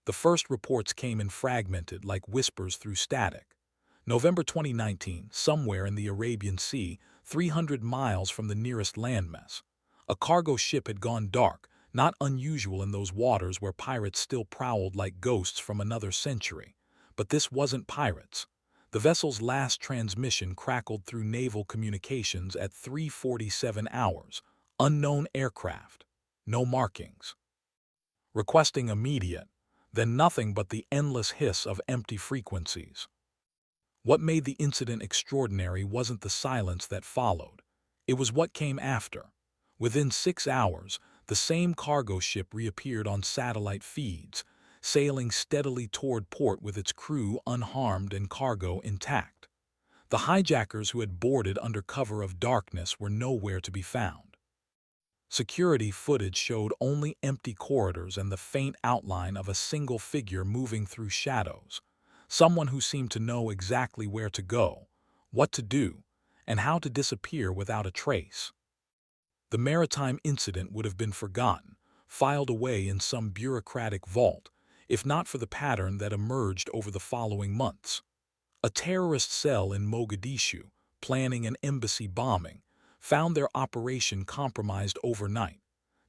The first reports came in fragmented like whispers through static. November 2019, somewhere in the Arabian Sea, 300 miles from the nearest landmass. A cargo ship had gone dark, not unusual in those waters where pirates still prowled like ghosts from another century. But this wasn't pirates. The vessel's last transmission crackled through naval communications at 3:47 hours. Unknown aircraft. No markings. Requesting immediate, then nothing but the endless hiss of empty frequencies. What made the incident extraordinary wasn't the silence that followed. It was what came after. Within 6 hours, the same cargo ship reappeared on satellite feeds, sailing steadily toward port with its crew unharmed and cargo intact. The hijackers who had boarded under cover of darkness were nowhere to be found. Security footage showed only empty corridors and the faint outline of a single figure moving through shadows. Someone who seemed to know exactly where to go, what to do, and how to disappear without a trace. The maritime incident would have been forgotten, filed away in some bureaucratic vault, if not for the pattern that emerged over the following months. A terrorist cell in Mogadishu, planning an embassy bombing, found their operation compromised overnight,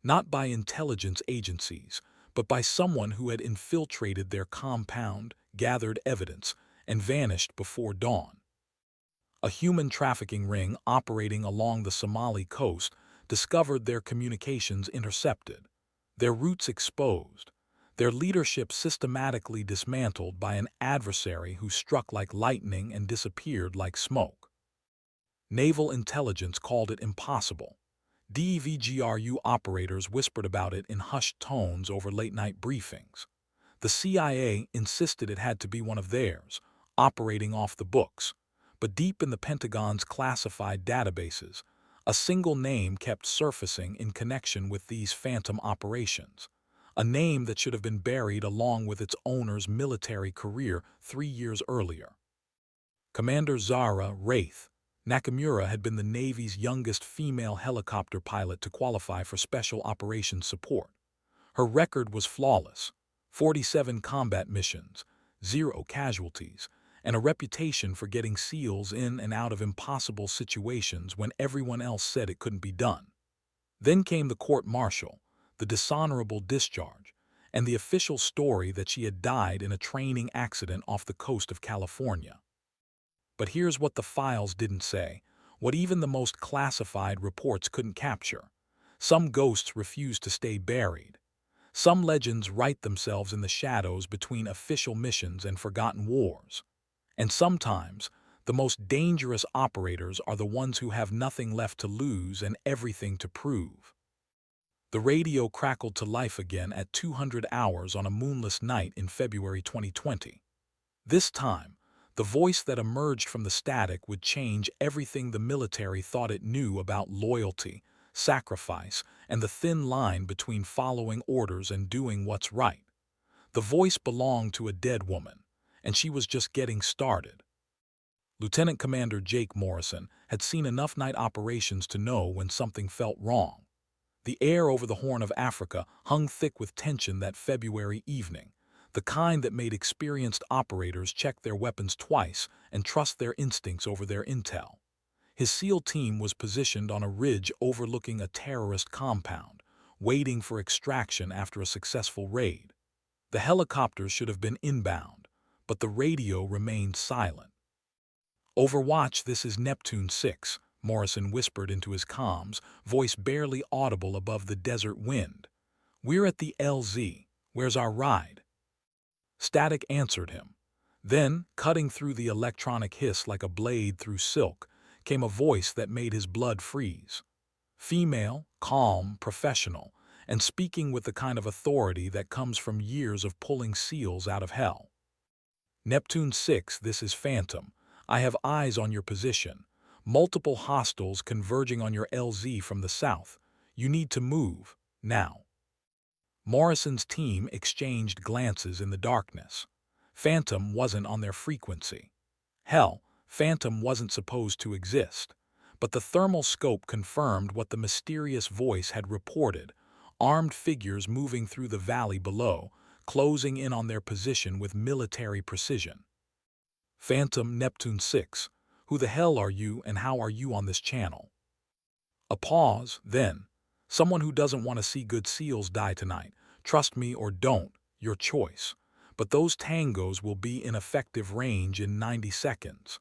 not by intelligence agencies, but by someone who had infiltrated their compound, gathered evidence, and vanished before dawn. A human trafficking ring operating along the Somali coast discovered their communications intercepted, their routes exposed, their leadership systematically dismantled by an adversary who struck like lightning and disappeared like smoke. Naval intelligence called it impossible. DEVGRU operators whispered about it in hushed tones over late-night briefings. The CIA insisted it had to be one of theirs, operating off the books. But deep in the Pentagon's classified databases, a single name kept surfacing in connection with these phantom operations. A name that should have been buried along with its owner's military career 3 years earlier. Commander Zara Wraith Nakamura had been the Navy's youngest female helicopter pilot to qualify for Special Operations support. Her record was flawless: 47 combat missions, 0 casualties, and a reputation for getting SEALs in and out of impossible situations when everyone else said it couldn't be done. Then came the court-martial, the dishonorable discharge, and the official story that she had died in a training accident off the coast of California. But here's what the files didn't say, what even the most classified reports couldn't capture. Some ghosts refused to stay buried. Some legends write themselves in the shadows between official missions and forgotten wars. And sometimes, the most dangerous operators are the ones who have nothing left to lose and everything to prove. The radio crackled to life again at 200 hours on a moonless night in February 2020. This time, the voice that emerged from the static would change everything the military thought it knew about loyalty, sacrifice, and the thin line between following orders and doing what's right. The voice belonged to a dead woman, and she was just getting started. Lieutenant Commander Jake Morrison had seen enough night operations to know when something felt wrong. The air over the Horn of Africa hung thick with tension that February evening, the kind that made experienced operators check their weapons twice and trust their instincts over their intel. His SEAL team was positioned on a ridge overlooking a terrorist compound, waiting for extraction after a successful raid. The helicopters should have been inbound, but the radio remained silent. "Overwatch, this is Neptune 6, Morrison whispered into his comms, voice barely audible above the desert wind. "We're at the LZ. Where's our ride?" Static answered him. Then, cutting through the electronic hiss like a blade through silk, came a voice that made his blood freeze. Female, calm, professional, and speaking with the kind of authority that comes from years of pulling SEALs out of hell. "Neptune 6, this is Phantom. I have eyes on your position. Multiple hostiles converging on your LZ from the south. You need to move, now." Morrison's team exchanged glances in the darkness. Phantom wasn't on their frequency. Hell, Phantom wasn't supposed to exist. But the thermal scope confirmed what the mysterious voice had reported: armed figures moving through the valley below, closing in on their position with military precision. Phantom Neptune 6. Who the hell are you and how are you on this channel? A pause, then. Someone who doesn't want to see good seals die tonight. Trust me or don't, your choice. But those tangos will be in effective range in 90 seconds.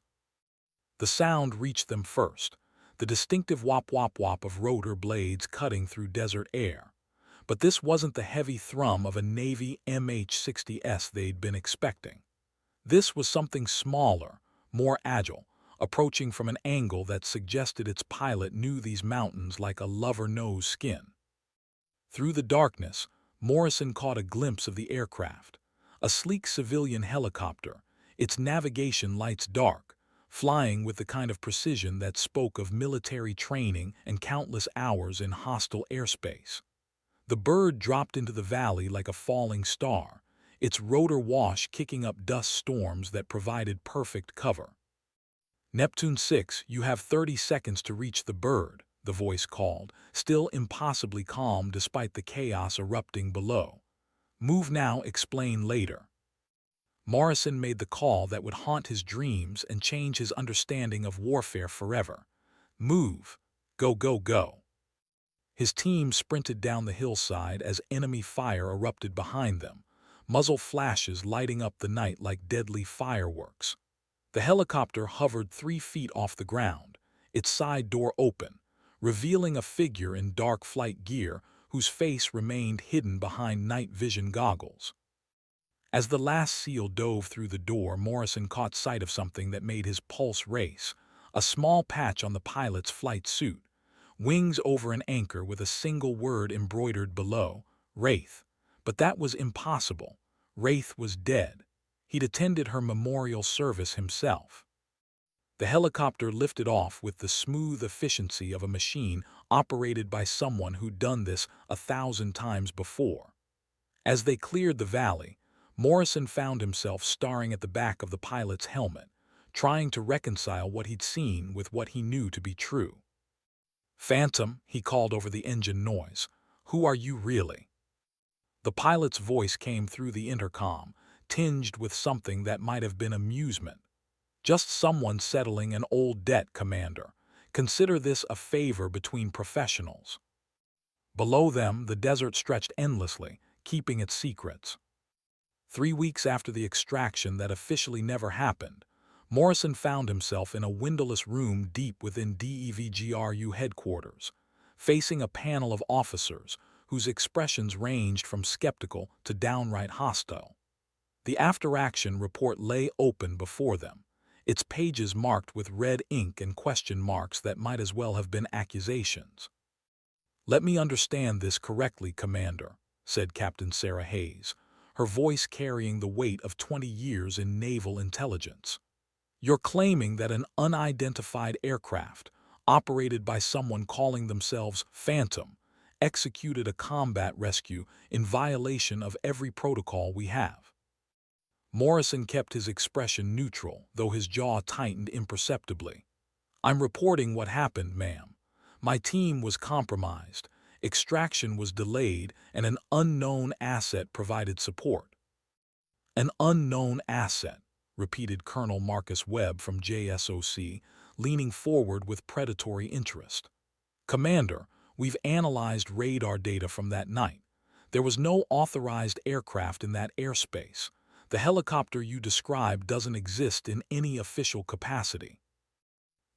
The sound reached them first, the distinctive whop-whop-whop of rotor blades cutting through desert air. But this wasn't the heavy thrum of a Navy MH-60S they'd been expecting. This was something smaller, more agile, approaching from an angle that suggested its pilot knew these mountains like a lover knows skin. Through the darkness, Morrison caught a glimpse of the aircraft, a sleek civilian helicopter, its navigation lights dark, flying with the kind of precision that spoke of military training and countless hours in hostile airspace. The bird dropped into the valley like a falling star, its rotor wash kicking up dust storms that provided perfect cover. Neptune 6, you have 30 seconds to reach the bird, the voice called, still impossibly calm despite the chaos erupting below. Move now, explain later. Morrison made the call that would haunt his dreams and change his understanding of warfare forever. Move. Go, go, go. His team sprinted down the hillside as enemy fire erupted behind them, muzzle flashes lighting up the night like deadly fireworks. The helicopter hovered 3 feet off the ground, its side door open, revealing a figure in dark flight gear whose face remained hidden behind night vision goggles. As the last SEAL dove through the door, Morrison caught sight of something that made his pulse race, a small patch on the pilot's flight suit, wings over an anchor with a single word embroidered below, Wraith. But that was impossible. Wraith was dead. He'd attended her memorial service himself. The helicopter lifted off with the smooth efficiency of a machine operated by someone who'd done this 1,000 times before. As they cleared the valley, Morrison found himself staring at the back of the pilot's helmet, trying to reconcile what he'd seen with what he knew to be true. Phantom, he called over the engine noise. Who are you really? The pilot's voice came through the intercom, tinged with something that might have been amusement. Just someone settling an old debt, Commander. Consider this a favor between professionals. Below them, the desert stretched endlessly, keeping its secrets. 3 weeks after the extraction that officially never happened, Morrison found himself in a windowless room deep within DEVGRU headquarters, facing a panel of officers whose expressions ranged from skeptical to downright hostile. The after-action report lay open before them, its pages marked with red ink and question marks that might as well have been accusations. "Let me understand this correctly, Commander," said Captain Sarah Hayes, her voice carrying the weight of 20 years in naval intelligence. "You're claiming that an unidentified aircraft, operated by someone calling themselves Phantom, executed a combat rescue in violation of every protocol we have." Morrison kept his expression neutral, though his jaw tightened imperceptibly. "I'm reporting what happened, ma'am. My team was compromised, extraction was delayed, and an unknown asset provided support." "An unknown asset," repeated Colonel Marcus Webb from JSOC, leaning forward with predatory interest. "Commander, we've analyzed radar data from that night. There was no authorized aircraft in that airspace. The helicopter you described doesn't exist in any official capacity."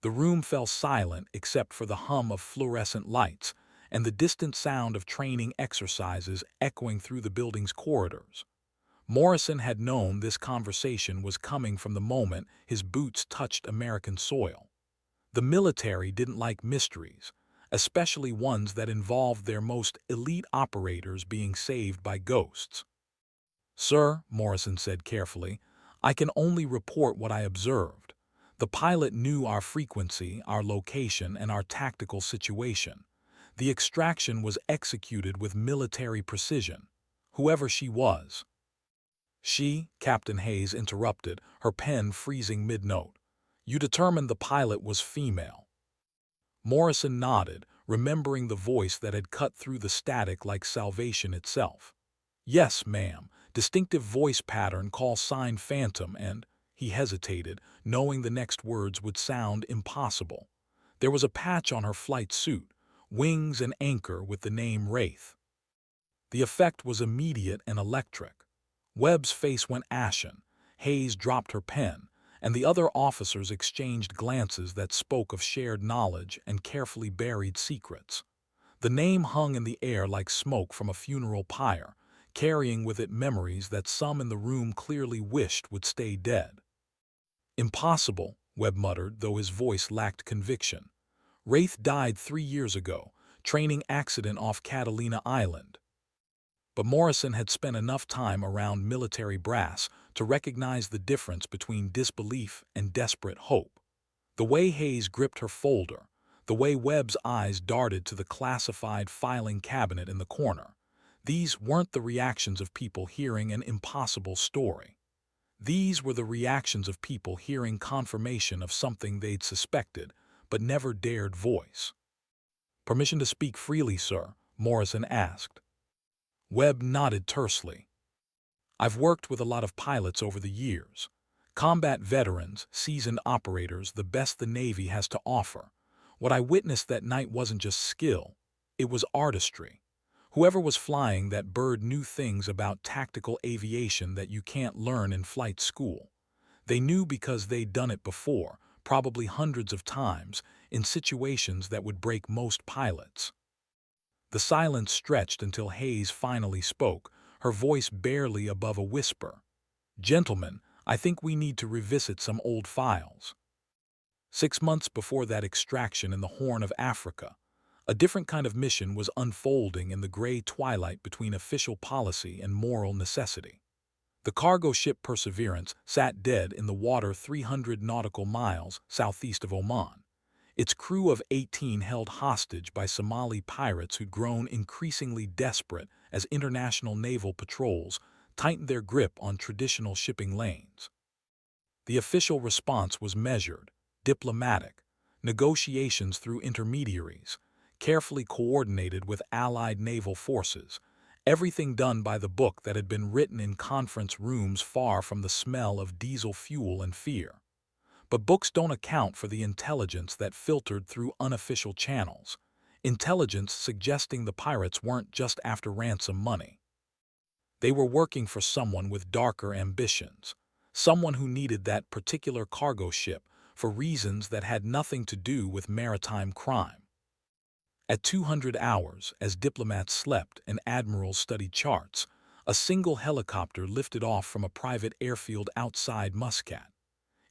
The room fell silent except for the hum of fluorescent lights and the distant sound of training exercises echoing through the building's corridors. Morrison had known this conversation was coming from the moment his boots touched American soil. The military didn't like mysteries, especially ones that involved their most elite operators being saved by ghosts. "Sir," Morrison said carefully, "I can only report what I observed. The pilot knew our frequency, our location, and our tactical situation. The extraction was executed with military precision, whoever she was." "She," Captain Hayes interrupted, her pen freezing mid-note. "You determined the pilot was female." Morrison nodded, remembering the voice that had cut through the static like salvation itself. "Yes, ma'am. distinctive voice pattern call sign Phantom, and he hesitated, knowing the next words would sound impossible. There was a patch on her flight suit, wings and anchor with the name Wraith. The effect was immediate and electric. Webb's face went ashen, Hayes dropped her pen, and the other officers exchanged glances that spoke of shared knowledge and carefully buried secrets. The name hung in the air like smoke from a funeral pyre, carrying with it memories that some in the room clearly wished would stay dead. "Impossible," Webb muttered, though his voice lacked conviction. "Wraith died 3 years ago, training accident off Catalina Island." But Morrison had spent enough time around military brass to recognize the difference between disbelief and desperate hope. The way Hayes gripped her folder, the way Webb's eyes darted to the classified filing cabinet in the corner, these weren't the reactions of people hearing an impossible story. These were the reactions of people hearing confirmation of something they'd suspected but never dared voice. "Permission to speak freely, sir?" Morrison asked. Webb nodded tersely. "I've worked with a lot of pilots over the years. Combat veterans, seasoned operators, the best the Navy has to offer. What I witnessed that night wasn't just skill, it was artistry. Whoever was flying that bird knew things about tactical aviation that you can't learn in flight school. They knew because they'd done it before, probably hundreds of times, in situations that would break most pilots." The silence stretched until Hayes finally spoke, her voice barely above a whisper. "Gentlemen, I think we need to revisit some old files." 6 months before that extraction in the Horn of Africa, a different kind of mission was unfolding in the gray twilight between official policy and moral necessity. The cargo ship Perseverance sat dead in the water 300 nautical miles southeast of Oman, its crew of 18 held hostage by Somali pirates who'd grown increasingly desperate as international naval patrols tightened their grip on traditional shipping lanes. The official response was measured, diplomatic, negotiations through intermediaries, carefully coordinated with allied naval forces, everything done by the book that had been written in conference rooms far from the smell of diesel fuel and fear. But books don't account for the intelligence that filtered through unofficial channels, intelligence suggesting the pirates weren't just after ransom money. They were working for someone with darker ambitions, someone who needed that particular cargo ship for reasons that had nothing to do with maritime crime. At 200 hours, as diplomats slept and admirals studied charts, a single helicopter lifted off from a private airfield outside Muscat.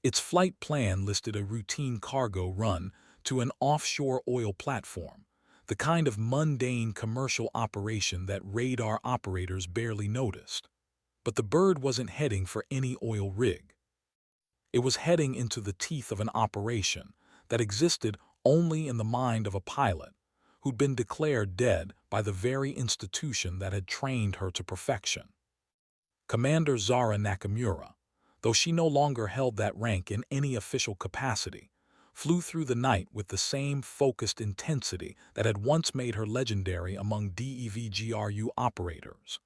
Its flight plan listed a routine cargo run to an offshore oil platform, the kind of mundane commercial operation that radar operators barely noticed. But the bird wasn't heading for any oil rig. It was heading into the teeth of an operation that existed only in the mind of a pilot who'd been declared dead by the very institution that had trained her to perfection. Commander Zara Nakamura, though she no longer held that rank in any official capacity, flew through the night with the same focused intensity that had once made her legendary among DEVGRU operators.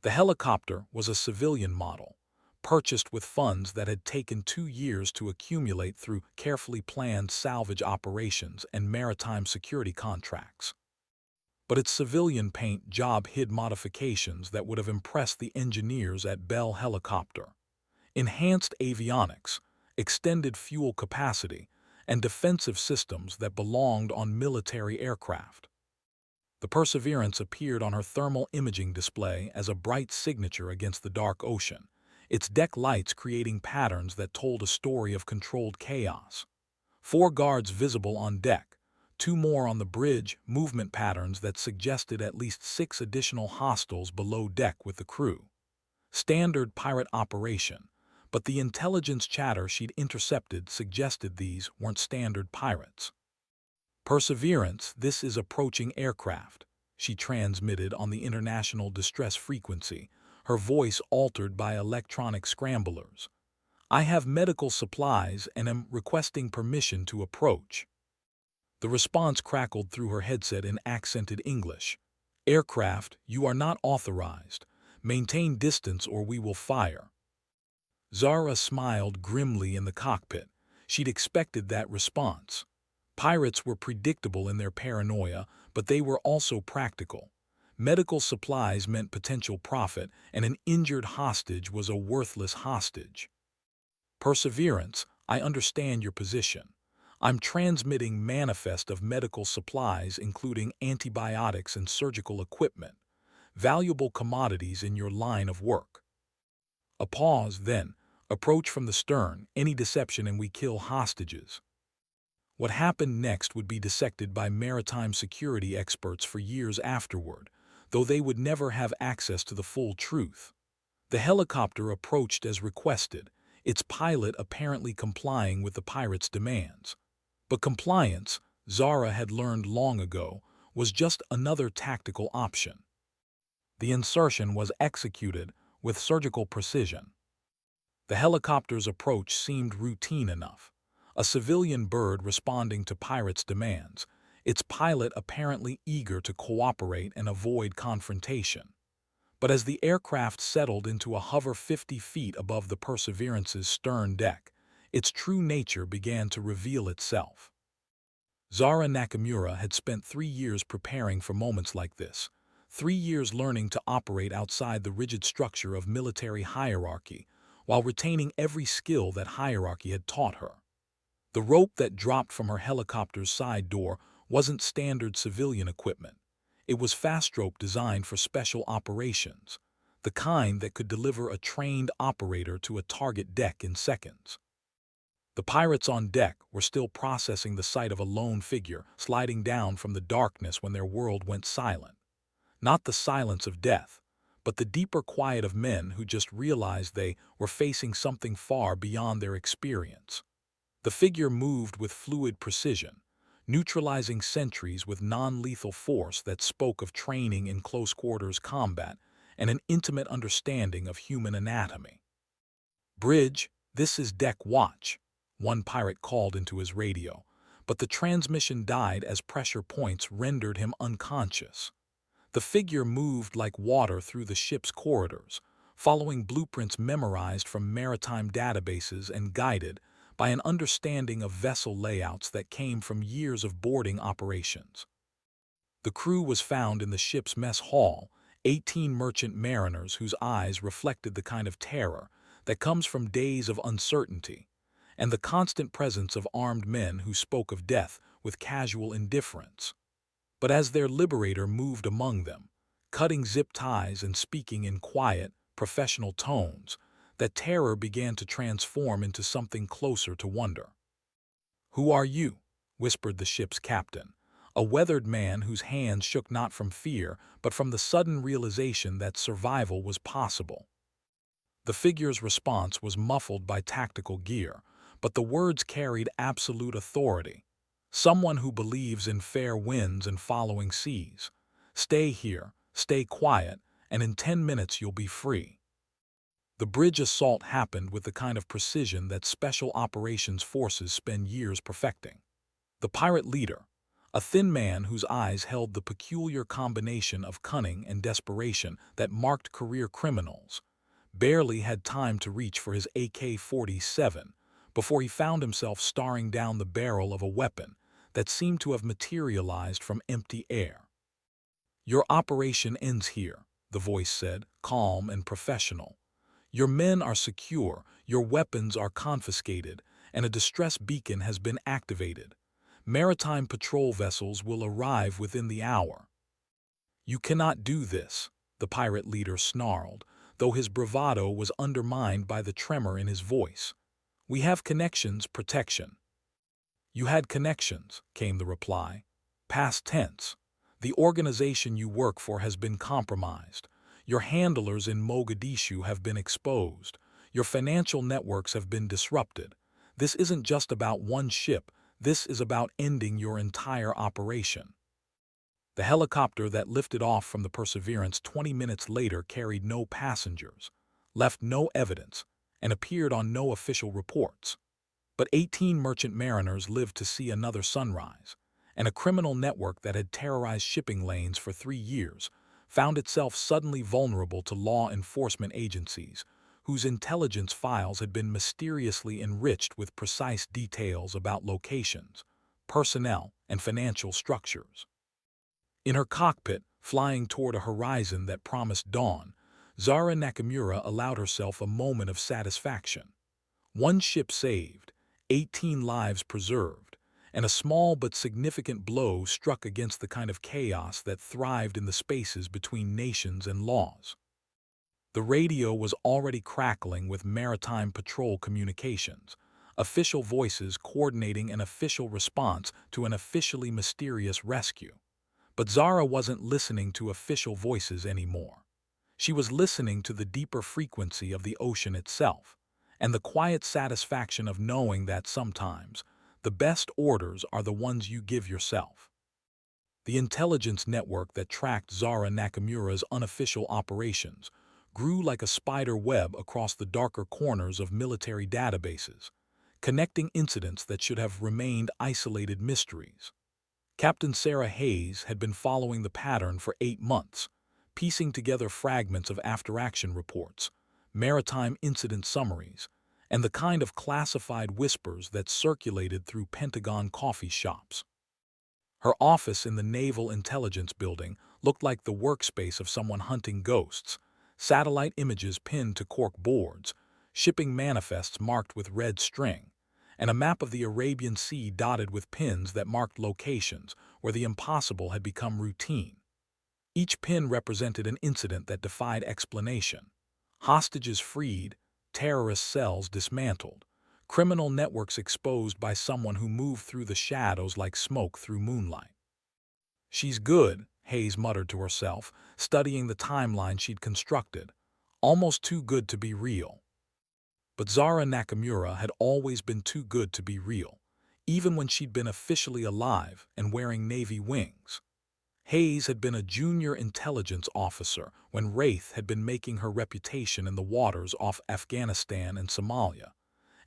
The helicopter was a civilian model, purchased with funds that had taken 2 years to accumulate through carefully planned salvage operations and maritime security contracts. But its civilian paint job hid modifications that would have impressed the engineers at Bell Helicopter. Enhanced avionics, extended fuel capacity, and defensive systems that belonged on military aircraft. The Perseverance appeared on her thermal imaging display as a bright signature against the dark ocean, its deck lights creating patterns that told a story of controlled chaos. 4 guards visible on deck, 2 more on the bridge, movement patterns that suggested at least 6 additional hostiles below deck with the crew. Standard pirate operation, but the intelligence chatter she'd intercepted suggested these weren't standard pirates. "Perseverance, this is approaching aircraft," she transmitted on the international distress frequency, her voice altered by electronic scramblers. "I have medical supplies and am requesting permission to approach." The response crackled through her headset in accented English. "Aircraft, you are not authorized. Maintain distance or we will fire. Zara smiled grimly in the cockpit. She'd expected that response. Pirates were predictable in their paranoia, but they were also practical. Medical supplies meant potential profit, and an injured hostage was a worthless hostage. Perseverance, I understand your position. I'm transmitting manifest of medical supplies including antibiotics and surgical equipment, valuable commodities in your line of work. A pause, then, approach from the stern, any deception and we kill hostages. What happened next would be dissected by maritime security experts for years afterward, though they would never have access to the full truth. The helicopter approached as requested, its pilot apparently complying with the pirates' demands. But compliance, Zara had learned long ago, was just another tactical option. The insertion was executed with surgical precision. The helicopter's approach seemed routine enough. A civilian bird responding to pirates' demands, its pilot apparently eager to cooperate and avoid confrontation. But as the aircraft settled into a hover 50 feet above the Perseverance's stern deck, its true nature began to reveal itself. Zara Nakamura had spent 3 years preparing for moments like this, 3 years learning to operate outside the rigid structure of military hierarchy, while retaining every skill that hierarchy had taught her. The rope that dropped from her helicopter's side door wasn't standard civilian equipment. It was fast rope designed for special operations, the kind that could deliver a trained operator to a target deck in seconds. The pirates on deck were still processing the sight of a lone figure sliding down from the darkness when their world went silent. Not the silence of death, but the deeper quiet of men who just realized they were facing something far beyond their experience. The figure moved with fluid precision, neutralizing sentries with non-lethal force that spoke of training in close-quarters combat and an intimate understanding of human anatomy. "Bridge, this is deck watch," one pirate called into his radio, but the transmission died as pressure points rendered him unconscious. The figure moved like water through the ship's corridors, following blueprints memorized from maritime databases and guided by an understanding of vessel layouts that came from years of boarding operations. The crew was found in the ship's mess hall, 18 merchant mariners whose eyes reflected the kind of terror that comes from days of uncertainty, and the constant presence of armed men who spoke of death with casual indifference. But as their liberator moved among them, cutting zip ties and speaking in quiet, professional tones, that terror began to transform into something closer to wonder. "Who are you?" whispered the ship's captain, a weathered man whose hands shook not from fear but from the sudden realization that survival was possible. The figure's response was muffled by tactical gear, but the words carried absolute authority. "Someone who believes in fair winds and following seas. Stay here, stay quiet, and in 10 minutes you'll be free." The bridge assault happened with the kind of precision that special operations forces spend years perfecting. The pirate leader, a thin man whose eyes held the peculiar combination of cunning and desperation that marked career criminals, barely had time to reach for his AK-47 before he found himself staring down the barrel of a weapon that seemed to have materialized from empty air. "Your operation ends here," the voice said, calm and professional. "Your men are secure, your weapons are confiscated, and a distress beacon has been activated. Maritime patrol vessels will arrive within the hour." "You cannot do this," the pirate leader snarled, though his bravado was undermined by the tremor in his voice. "We have connections, protection." "You had connections," came the reply. "Past tense. The organization you work for has been compromised. Your handlers in Mogadishu have been exposed. Your financial networks have been disrupted. This isn't just about one ship, this is about ending your entire operation." The helicopter that lifted off from the Perseverance 20 minutes later carried no passengers, left no evidence, and appeared on no official reports. But 18 merchant mariners lived to see another sunrise, and a criminal network that had terrorized shipping lanes for 3 years found itself suddenly vulnerable to law enforcement agencies, whose intelligence files had been mysteriously enriched with precise details about locations, personnel, and financial structures. In her cockpit, flying toward a horizon that promised dawn, Zara Nakamura allowed herself a moment of satisfaction. One ship saved, 18 lives preserved, and a small but significant blow struck against the kind of chaos that thrived in the spaces between nations and laws. The radio was already crackling with maritime patrol communications, official voices coordinating an official response to an officially mysterious rescue. But Zara wasn't listening to official voices anymore. She was listening to the deeper frequency of the ocean itself, and the quiet satisfaction of knowing that sometimes the best orders are the ones you give yourself. The intelligence network that tracked Zara Nakamura's unofficial operations grew like a spider web across the darker corners of military databases, connecting incidents that should have remained isolated mysteries. Captain Sarah Hayes had been following the pattern for 8 months, piecing together fragments of after-action reports, maritime incident summaries, and the kind of classified whispers that circulated through Pentagon coffee shops. Her office in the Naval Intelligence Building looked like the workspace of someone hunting ghosts, satellite images pinned to cork boards, shipping manifests marked with red string, and a map of the Arabian Sea dotted with pins that marked locations where the impossible had become routine. Each pin represented an incident that defied explanation. Hostages freed, terrorist cells dismantled, criminal networks exposed by someone who moved through the shadows like smoke through moonlight. "She's good," Hayes muttered to herself, studying the timeline she'd constructed. "Almost too good to be real." But Zara Nakamura had always been too good to be real, even when she'd been officially alive and wearing Navy wings. Hayes had been a junior intelligence officer when Wraith had been making her reputation in the waters off Afghanistan and Somalia,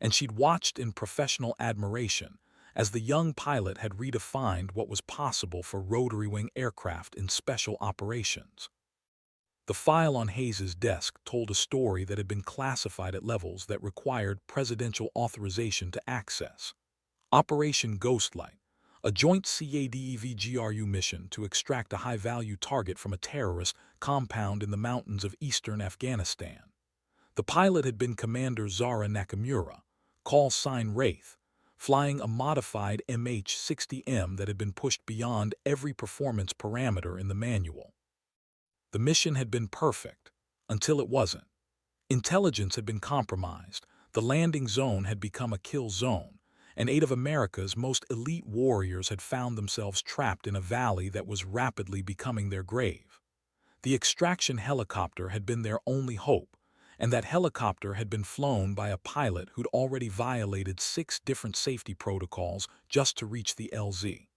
and she'd watched in professional admiration as the young pilot had redefined what was possible for rotary-wing aircraft in special operations. The file on Hayes's desk told a story that had been classified at levels that required presidential authorization to access. Operation Ghostlight, a joint CADEV-GRU mission to extract a high-value target from a terrorist compound in the mountains of eastern Afghanistan. The pilot had been Commander Zara Nakamura, call sign Wraith, flying a modified MH-60M that had been pushed beyond every performance parameter in the manual. The mission had been perfect, until it wasn't. Intelligence had been compromised, the landing zone had become a kill zone, and 8 of America's most elite warriors had found themselves trapped in a valley that was rapidly becoming their grave. The extraction helicopter had been their only hope, and that helicopter had been flown by a pilot who'd already violated 6 different safety protocols just to reach the LZ.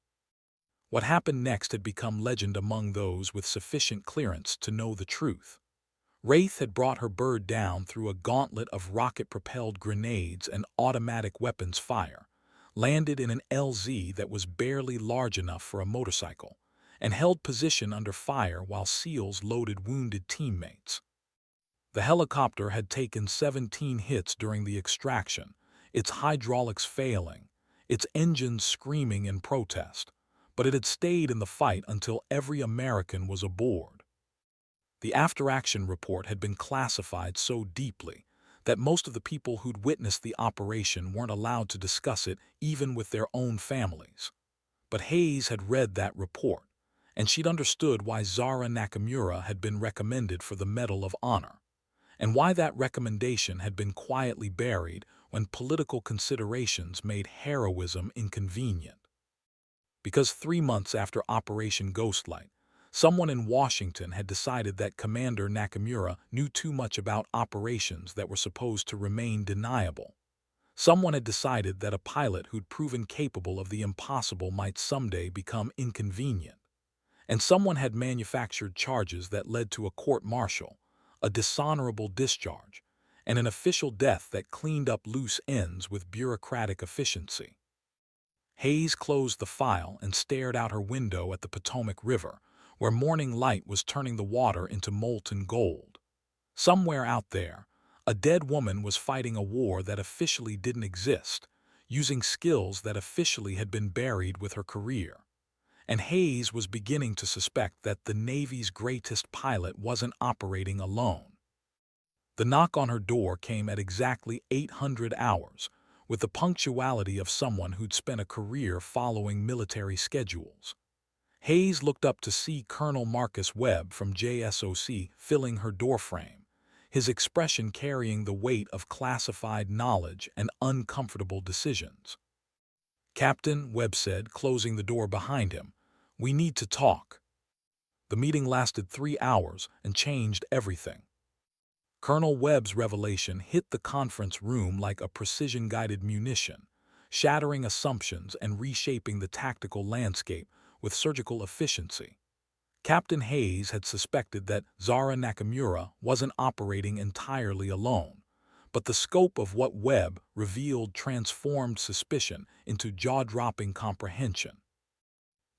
What happened next had become legend among those with sufficient clearance to know the truth. Wraith had brought her bird down through a gauntlet of rocket-propelled grenades and automatic weapons fire, landed in an LZ that was barely large enough for a motorcycle, and held position under fire while SEALs loaded wounded teammates. The helicopter had taken 17 hits during the extraction, its hydraulics failing, its engines screaming in protest, but it had stayed in the fight until every American was aboard. The after-action report had been classified so deeply that most of the people who'd witnessed the operation weren't allowed to discuss it even with their own families. But Hayes had read that report, and she'd understood why Zara Nakamura had been recommended for the Medal of Honor, and why that recommendation had been quietly buried when political considerations made heroism inconvenient. Because 3 months after Operation Ghostlight, someone in Washington had decided that Commander Nakamura knew too much about operations that were supposed to remain deniable. Someone had decided that a pilot who'd proven capable of the impossible might someday become inconvenient. And someone had manufactured charges that led to a court-martial, a dishonorable discharge, and an official death that cleaned up loose ends with bureaucratic efficiency. Hayes closed the file and stared out her window at the Potomac River, where morning light was turning the water into molten gold. Somewhere out there, a dead woman was fighting a war that officially didn't exist, using skills that officially had been buried with her career. And Hayes was beginning to suspect that the Navy's greatest pilot wasn't operating alone. The knock on her door came at exactly 800 hours, with the punctuality of someone who'd spent a career following military schedules. Hayes looked up to see Colonel Marcus Webb from JSOC filling her doorframe, his expression carrying the weight of classified knowledge and uncomfortable decisions. "Captain," Webb said, closing the door behind him, "we need to talk." The meeting lasted 3 hours and changed everything. Colonel Webb's revelation hit the conference room like a precision-guided munition, shattering assumptions and reshaping the tactical landscape with surgical efficiency. Captain Hayes had suspected that Zara Nakamura wasn't operating entirely alone, but the scope of what Webb revealed transformed suspicion into jaw-dropping comprehension.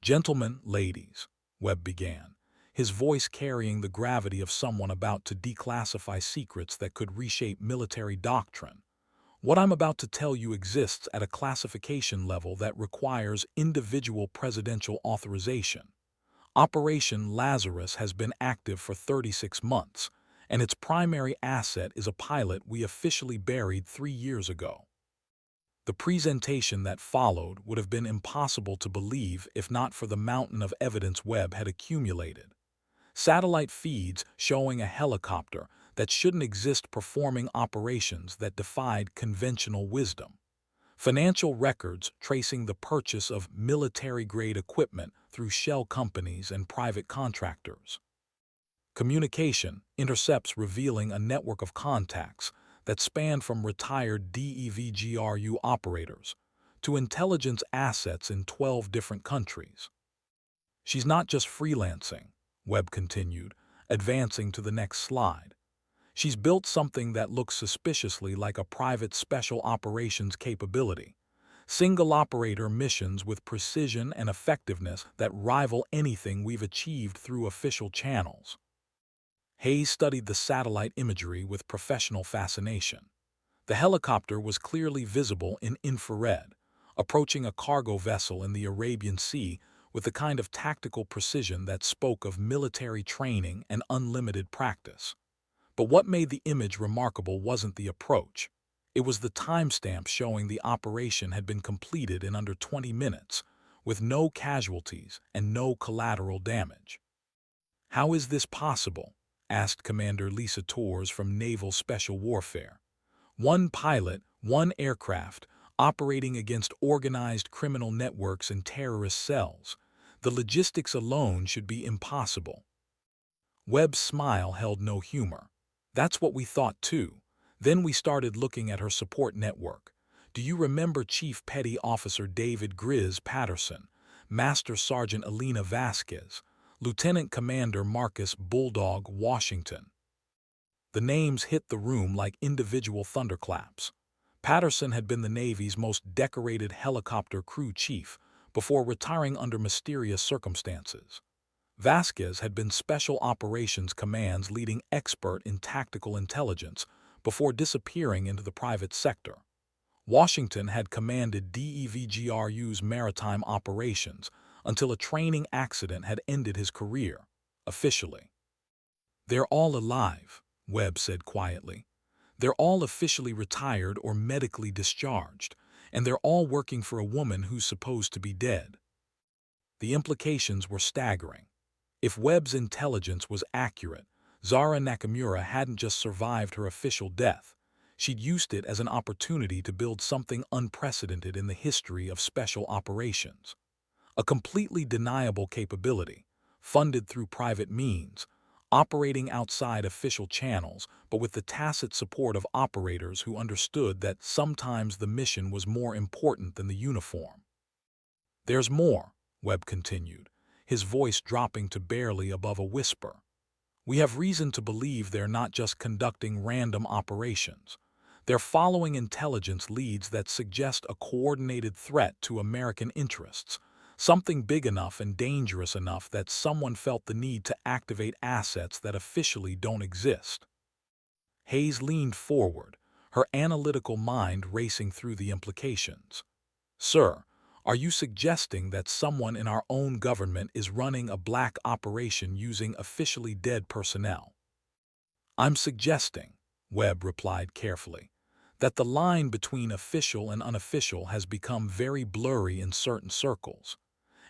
"Gentlemen, ladies," Webb began, his voice carrying the gravity of someone about to declassify secrets that could reshape military doctrine. "What I'm about to tell you exists at a classification level that requires individual presidential authorization. Operation Lazarus has been active for 36 months, and its primary asset is a pilot we officially buried 3 years ago." The presentation that followed would have been impossible to believe if not for the mountain of evidence Webb had accumulated. Satellite feeds showing a helicopter that shouldn't exist performing operations that defied conventional wisdom. Financial records tracing the purchase of military-grade equipment through shell companies and private contractors. Communication intercepts revealing a network of contacts that spanned from retired DEVGRU operators to intelligence assets in 12 different countries. "She's not just freelancing," Webb continued, advancing to the next slide. "She's built something that looks suspiciously like a private special operations capability. Single-operator missions with precision and effectiveness that rival anything we've achieved through official channels." Hayes studied the satellite imagery with professional fascination. The helicopter was clearly visible in infrared, approaching a cargo vessel in the Arabian Sea with the kind of tactical precision that spoke of military training and unlimited practice. But what made the image remarkable wasn't the approach. It was the timestamp showing the operation had been completed in under 20 minutes, with no casualties and no collateral damage. "How is this possible?" asked Commander Lisa Torres from Naval Special Warfare. "One pilot, one aircraft, operating against organized criminal networks and terrorist cells. The logistics alone should be impossible." Webb's smile held no humor. "That's what we thought too. Then we started looking at her support network. Do you remember Chief Petty Officer David Grizz Patterson, Master Sergeant Elena Vasquez, Lieutenant Commander Marcus Bulldog Washington?" The names hit the room like individual thunderclaps. Patterson had been the Navy's most decorated helicopter crew chief before retiring under mysterious circumstances. Vasquez had been Special Operations Command's leading expert in tactical intelligence before disappearing into the private sector. Washington had commanded DEVGRU's maritime operations until a training accident had ended his career, officially. "They're all alive," Webb said quietly. "They're all officially retired or medically discharged, and they're all working for a woman who's supposed to be dead." The implications were staggering. If Webb's intelligence was accurate, Zara Nakamura hadn't just survived her official death. She'd used it as an opportunity to build something unprecedented in the history of special operations. A completely deniable capability, funded through private means, operating outside official channels, but with the tacit support of operators who understood that sometimes the mission was more important than the uniform. "There's more," Webb continued, his voice dropping to barely above a whisper. "We have reason to believe they're not just conducting random operations. They're following intelligence leads that suggest a coordinated threat to American interests, something big enough and dangerous enough that someone felt the need to activate assets that officially don't exist. Hayes leaned forward, her analytical mind racing through the implications. Sir, are you suggesting that someone in our own government is running a black operation using officially dead personnel? I'm suggesting, Webb replied carefully, that the line between official and unofficial has become very blurry in certain circles,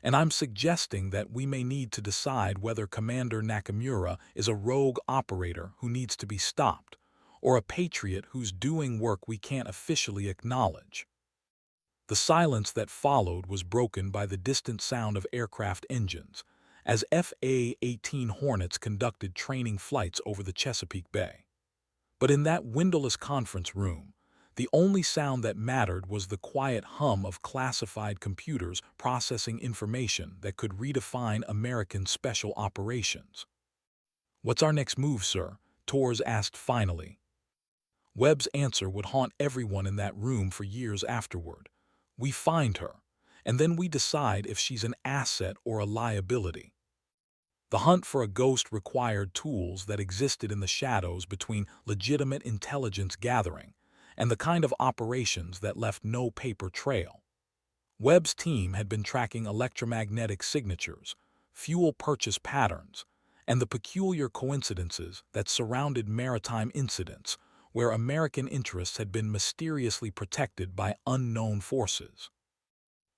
and I'm suggesting that we may need to decide whether Commander Nakamura is a rogue operator who needs to be stopped, or a patriot who's doing work we can't officially acknowledge. The silence that followed was broken by the distant sound of aircraft engines, as FA-18 Hornets conducted training flights over the Chesapeake Bay. But in that windowless conference room, the only sound that mattered was the quiet hum of classified computers processing information that could redefine American special operations. "What's our next move, sir?" Torres asked finally. Webb's answer would haunt everyone in that room for years afterward. "We find her, and then we decide if she's an asset or a liability." The hunt for a ghost required tools that existed in the shadows between legitimate intelligence gathering and the kind of operations that left no paper trail. Webb's team had been tracking electromagnetic signatures, fuel purchase patterns, and the peculiar coincidences that surrounded maritime incidents where American interests had been mysteriously protected by unknown forces.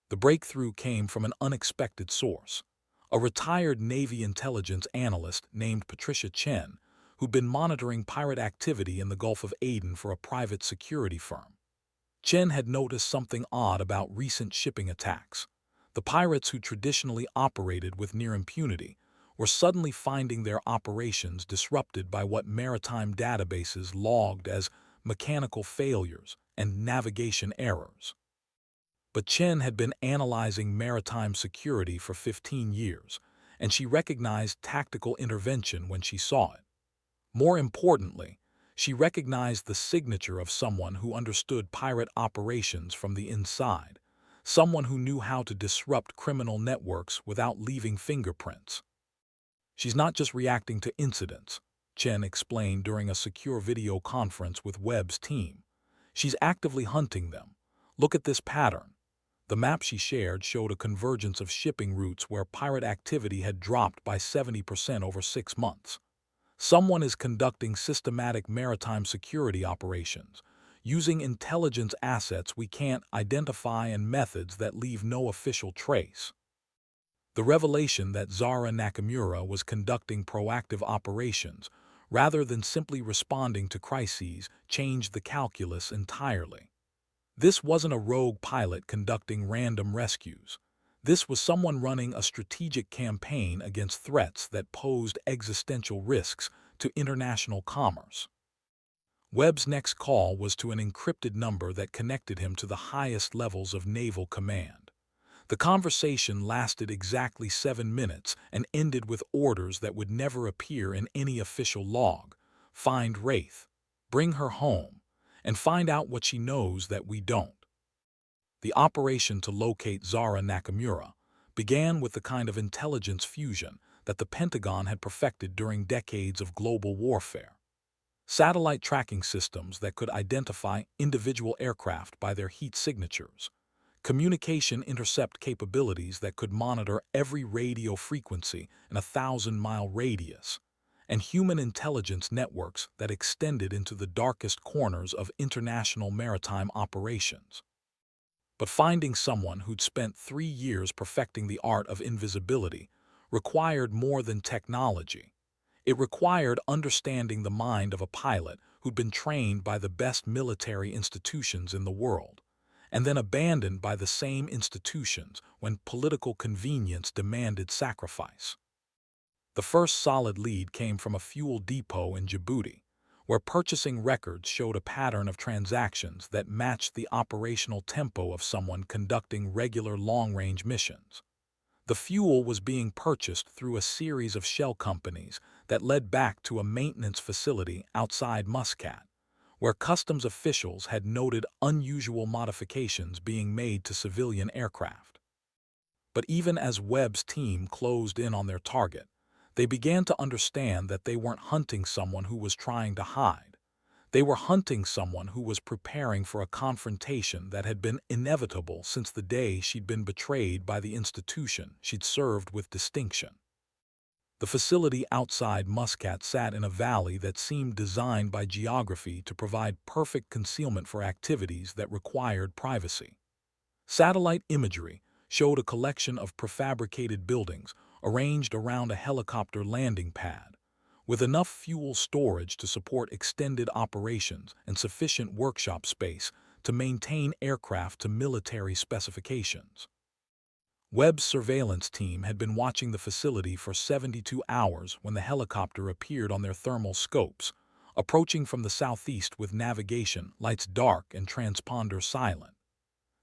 The breakthrough came from an unexpected source, a retired Navy intelligence analyst named Patricia Chen, who'd been monitoring pirate activity in the Gulf of Aden for a private security firm. Chen had noticed something odd about recent shipping attacks. The pirates who traditionally operated with near impunity were suddenly finding their operations disrupted by what maritime databases logged as mechanical failures and navigation errors. But Chen had been analyzing maritime security for 15 years, and she recognized tactical intervention when she saw it. More importantly, she recognized the signature of someone who understood pirate operations from the inside, someone who knew how to disrupt criminal networks without leaving fingerprints. "She's not just reacting to incidents," Chen explained during a secure video conference with Webb's team. "She's actively hunting them. Look at this pattern." The map she shared showed a convergence of shipping routes where pirate activity had dropped by 70% over 6 months. Someone is conducting systematic maritime security operations, using intelligence assets we can't identify and methods that leave no official trace. The revelation that Zara Nakamura was conducting proactive operations rather than simply responding to crises changed the calculus entirely. This wasn't a rogue pilot conducting random rescues. This was someone running a strategic campaign against threats that posed existential risks to international commerce. Webb's next call was to an encrypted number that connected him to the highest levels of naval command. The conversation lasted exactly 7 minutes and ended with orders that would never appear in any official log. Find Wraith, bring her home, and find out what she knows that we don't. The operation to locate Zara Nakamura began with the kind of intelligence fusion that the Pentagon had perfected during decades of global warfare. Satellite tracking systems that could identify individual aircraft by their heat signatures, communication intercept capabilities that could monitor every radio frequency in a 1,000-mile radius, and human intelligence networks that extended into the darkest corners of international maritime operations. But finding someone who'd spent 3 years perfecting the art of invisibility required more than technology. It required understanding the mind of a pilot who'd been trained by the best military institutions in the world, and then abandoned by the same institutions when political convenience demanded sacrifice. The first solid lead came from a fuel depot in Djibouti, where purchasing records showed a pattern of transactions that matched the operational tempo of someone conducting regular long-range missions. The fuel was being purchased through a series of shell companies that led back to a maintenance facility outside Muscat, where customs officials had noted unusual modifications being made to civilian aircraft. But even as Webb's team closed in on their target, they began to understand that they weren't hunting someone who was trying to hide. They were hunting someone who was preparing for a confrontation that had been inevitable since the day she'd been betrayed by the institution she'd served with distinction. The facility outside Muscat sat in a valley that seemed designed by geography to provide perfect concealment for activities that required privacy. Satellite imagery showed a collection of prefabricated buildings arranged around a helicopter landing pad, with enough fuel storage to support extended operations and sufficient workshop space to maintain aircraft to military specifications. Webb's surveillance team had been watching the facility for 72 hours when the helicopter appeared on their thermal scopes, approaching from the southeast with navigation lights dark and transponder silent.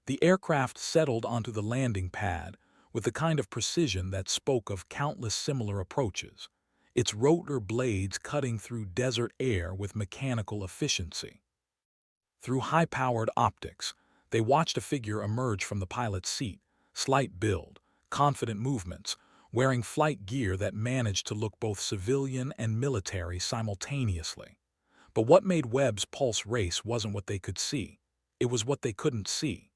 The aircraft settled onto the landing pad with the kind of precision that spoke of countless similar approaches, its rotor blades cutting through desert air with mechanical efficiency. Through high-powered optics, they watched a figure emerge from the pilot's seat, slight build, confident movements, wearing flight gear that managed to look both civilian and military simultaneously. But what made Webb's pulse race wasn't what they could see. It was what they couldn't see.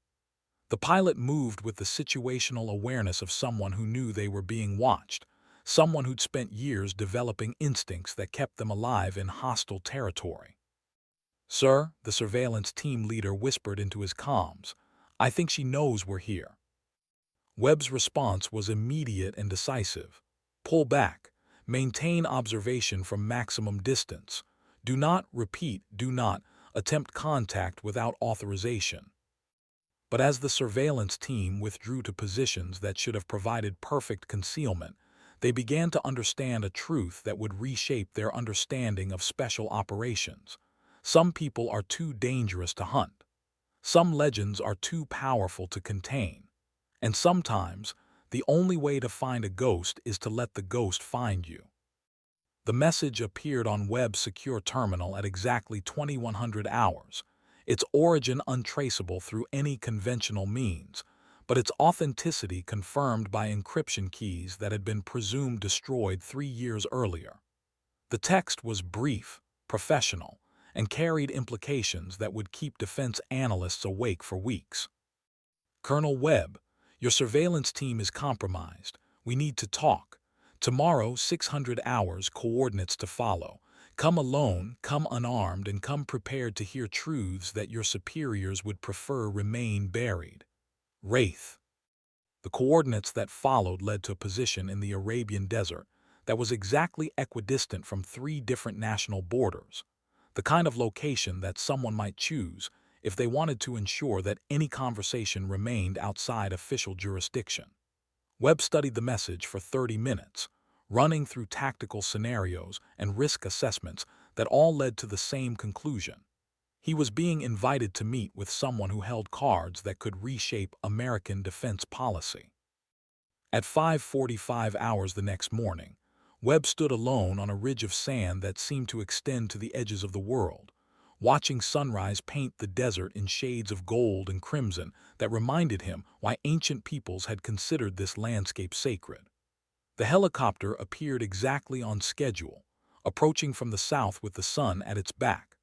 The pilot moved with the situational awareness of someone who knew they were being watched, someone who'd spent years developing instincts that kept them alive in hostile territory. "Sir," the surveillance team leader whispered into his comms, "I think she knows we're here." Webb's response was immediate and decisive. "Pull back. Maintain observation from maximum distance. Do not, repeat, do not, attempt contact without authorization." But as the surveillance team withdrew to positions that should have provided perfect concealment, they began to understand a truth that would reshape their understanding of special operations. Some people are too dangerous to hunt. Some legends are too powerful to contain. And sometimes, the only way to find a ghost is to let the ghost find you. The message appeared on Webb's secure terminal at exactly 2100 hours, its origin untraceable through any conventional means, but its authenticity confirmed by encryption keys that had been presumed destroyed 3 years earlier. The text was brief, professional, and carried implications that would keep defense analysts awake for weeks. "Colonel Webb, your surveillance team is compromised. We need to talk. Tomorrow, 600 hours, coordinates to follow. Come alone, come unarmed, and come prepared to hear truths that your superiors would prefer remain buried." Wraith. The coordinates that followed led to a position in the Arabian desert that was exactly equidistant from 3 different national borders, the kind of location that someone might choose if they wanted to ensure that any conversation remained outside official jurisdiction. Webb studied the message for 30 minutes, running through tactical scenarios and risk assessments that all led to the same conclusion. He was being invited to meet with someone who held cards that could reshape American defense policy. At 5:45 hours the next morning, Webb stood alone on a ridge of sand that seemed to extend to the edges of the world, watching sunrise paint the desert in shades of gold and crimson that reminded him why ancient peoples had considered this landscape sacred. The helicopter appeared exactly on schedule, approaching from the south with the sun at its back,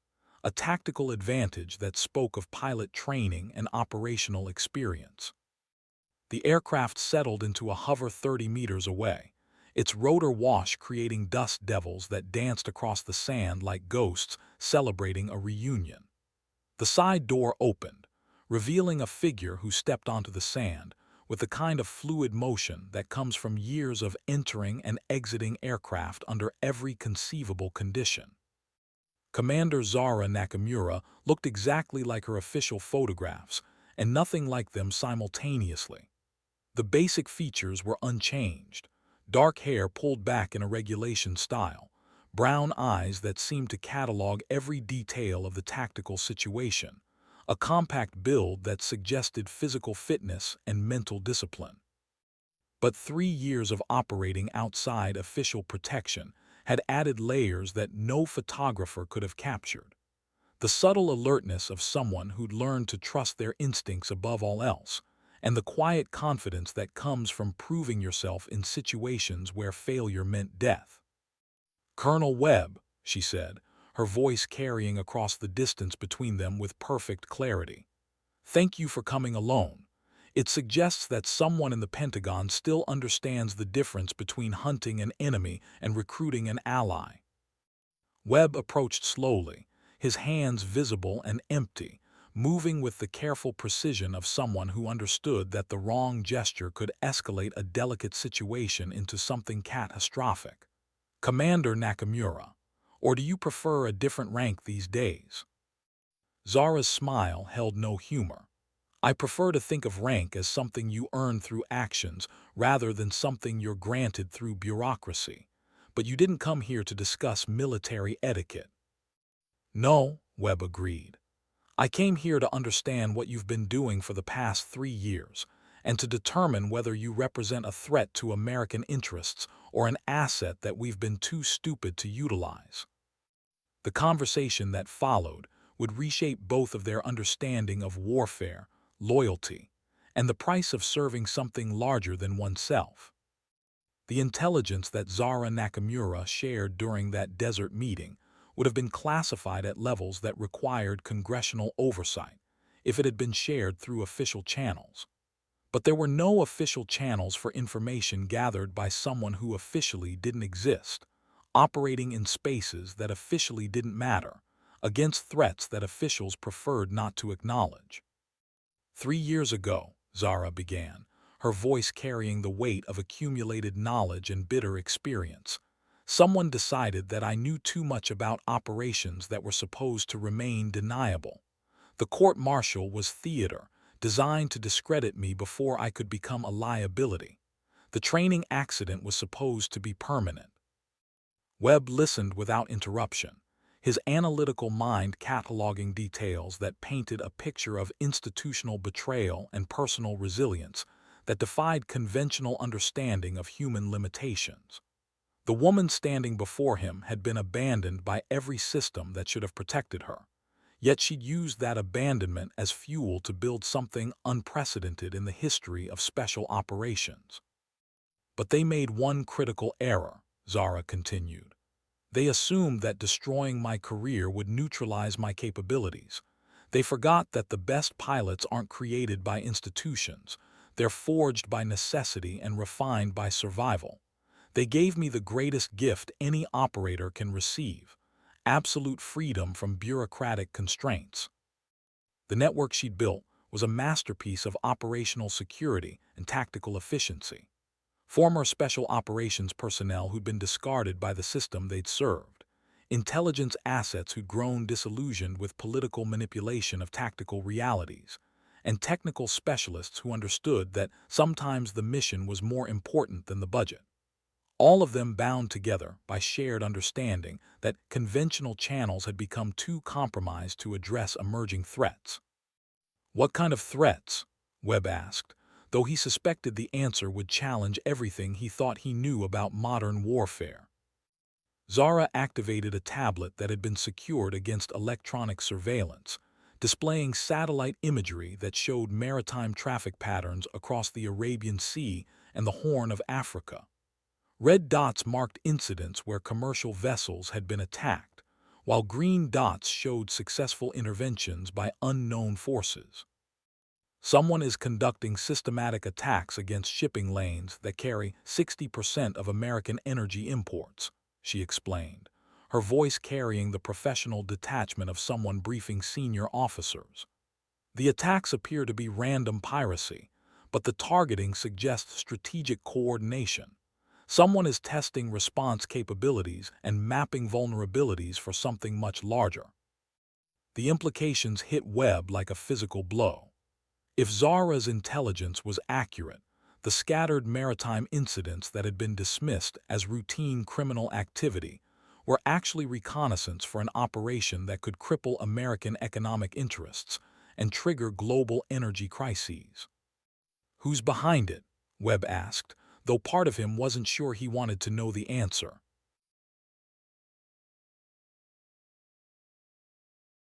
a tactical advantage that spoke of pilot training and operational experience. The aircraft settled into a hover 30 meters away, its rotor wash creating dust devils that danced across the sand like ghosts celebrating a reunion. The side door opened, revealing a figure who stepped onto the sand with the kind of fluid motion that comes from years of entering and exiting aircraft under every conceivable condition. Commander Zara Nakamura looked exactly like her official photographs, and nothing like them simultaneously. The basic features were unchanged: dark hair pulled back in a regulation style, brown eyes that seemed to catalog every detail of the tactical situation, a compact build that suggested physical fitness and mental discipline. But 3 years of operating outside official protection had added layers that no photographer could have captured. The subtle alertness of someone who'd learned to trust their instincts above all else, and the quiet confidence that comes from proving yourself in situations where failure meant death. "Colonel Webb," she said, her voice carrying across the distance between them with perfect clarity. "Thank you for coming alone. It suggests that someone in the Pentagon still understands the difference between hunting an enemy and recruiting an ally." Webb approached slowly, his hands visible and empty, moving with the careful precision of someone who understood that the wrong gesture could escalate a delicate situation into something catastrophic. "Commander Nakamura, or do you prefer a different rank these days?" Zara's smile held no humor. "I prefer to think of rank as something you earn through actions rather than something you're granted through bureaucracy. But you didn't come here to discuss military etiquette." "No," Webb agreed. "I came here to understand what you've been doing for the past 3 years, and to determine whether you represent a threat to American interests or an asset that we've been too stupid to utilize." The conversation that followed would reshape both of their understanding of warfare, loyalty, and the price of serving something larger than oneself. The intelligence that Zara Nakamura shared during that desert meeting would have been classified at levels that required congressional oversight if it had been shared through official channels. But there were no official channels for information gathered by someone who officially didn't exist, operating in spaces that officially didn't matter, against threats that officials preferred not to acknowledge. "3 years ago," Zara began, her voice carrying the weight of accumulated knowledge and bitter experience, "someone decided that I knew too much about operations that were supposed to remain deniable. The court-martial was theater, designed to discredit me before I could become a liability. The training accident was supposed to be permanent." Webb listened without interruption, his analytical mind cataloging details that painted a picture of institutional betrayal and personal resilience that defied conventional understanding of human limitations. The woman standing before him had been abandoned by every system that should have protected her, yet she'd used that abandonment as fuel to build something unprecedented in the history of special operations. "But they made one critical error," Zara continued. "They assumed that destroying my career would neutralize my capabilities. They forgot that the best pilots aren't created by institutions. They're forged by necessity and refined by survival. They gave me the greatest gift any operator can receive: absolute freedom from bureaucratic constraints." The network she'd built was a masterpiece of operational security and tactical efficiency. Former special operations personnel who'd been discarded by the system they'd served, intelligence assets who'd grown disillusioned with political manipulation of tactical realities, and technical specialists who understood that sometimes the mission was more important than the budget. All of them bound together by shared understanding that conventional channels had become too compromised to address emerging threats. "What kind of threats?" Webb asked, though he suspected the answer would challenge everything he thought he knew about modern warfare. Zara activated a tablet that had been secured against electronic surveillance, displaying satellite imagery that showed maritime traffic patterns across the Arabian Sea and the Horn of Africa. Red dots marked incidents where commercial vessels had been attacked, while green dots showed successful interventions by unknown forces. "Someone is conducting systematic attacks against shipping lanes that carry 60% of American energy imports," she explained, her voice carrying the professional detachment of someone briefing senior officers. "The attacks appear to be random piracy, but the targeting suggests strategic coordination. Someone is testing response capabilities and mapping vulnerabilities for something much larger." The implications hit Webb like a physical blow. If Zara's intelligence was accurate, the scattered maritime incidents that had been dismissed as routine criminal activity were actually reconnaissance for an operation that could cripple American economic interests and trigger global energy crises. "Who's behind it?" Webb asked, though part of him wasn't sure he wanted to know the answer.